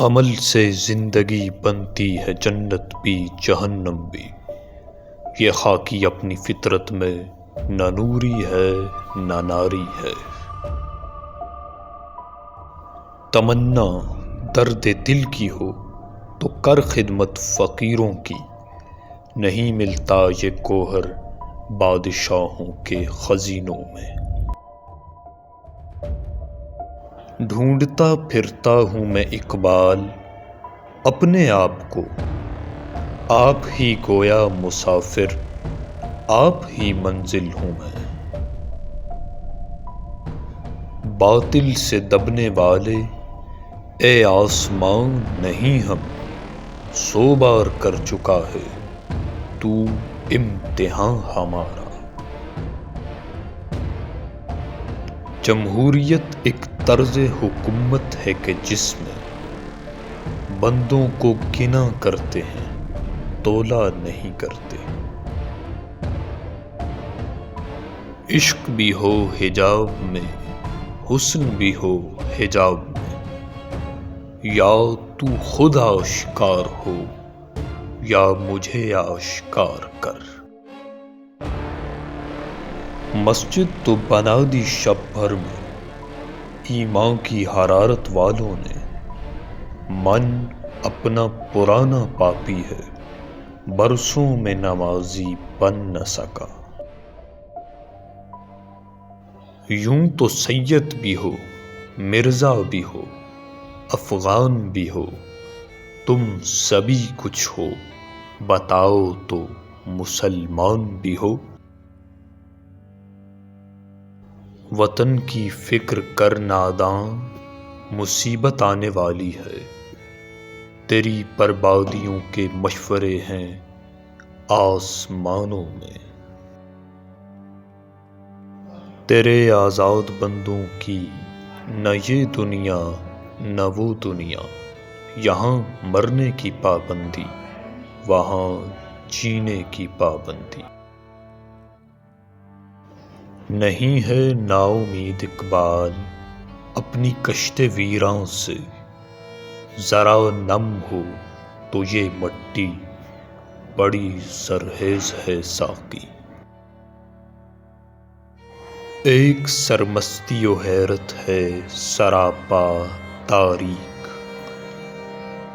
عمل سے زندگی بنتی ہے جنت بھی جہنم بھی، یہ خاکی اپنی فطرت میں نہ نوری ہے نہ ناری ہے۔ تمنا درد دل کی ہو تو کر خدمت فقیروں کی، نہیں ملتا یہ گوہر بادشاہوں کے خزینوں میں۔ ڈھونڈتا پھرتا ہوں میں اقبال اپنے آپ کو، آپ ہی گویا مسافر آپ ہی منزل ہوں میں۔ باطل سے دبنے والے اے آسمان نہیں ہم، 100 بار کر چکا ہے تو امتحان ہمارا۔ جمہوریت ایک طرز حکومت ہے کہ جس میں بندوں کو گنا کرتے ہیں تولا نہیں کرتے۔ عشق بھی ہو حجاب میں، حسن بھی ہو حجاب میں، یا تو خود آشکار ہو یا مجھے آشکار کر۔ مسجد تو بنا دی شب بھر میں ایمان کی حرارت والوں نے، من اپنا پرانا پاپی ہے برسوں میں نمازی بن نہ سکا۔ یوں تو سید بھی ہو مرزا بھی ہو افغان بھی ہو، تم سبھی کچھ ہو بتاؤ تو مسلمان بھی ہو۔ وطن کی فکر کر ناداں مصیبت آنے والی ہے، تیری بربادیوں کے مشورے ہیں آسمانوں میں۔ تیرے آزاد بندوں کی نہ یہ دنیا نہ وہ دنیا، یہاں مرنے کی پابندی وہاں جینے کی پابندی۔ نہیں ہے نا امید اقبال اپنی کشت ویراں سے، ذرا نم ہو تو یہ مٹی بڑی زرخیز ہے ساقی۔ ایک سرمستی و حیرت ہے سراپا تاریک،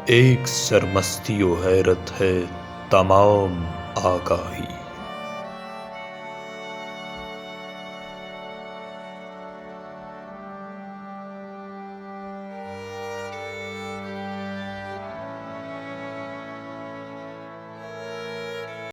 ایک سرمستی و حیرت ہے تمام آگاہی۔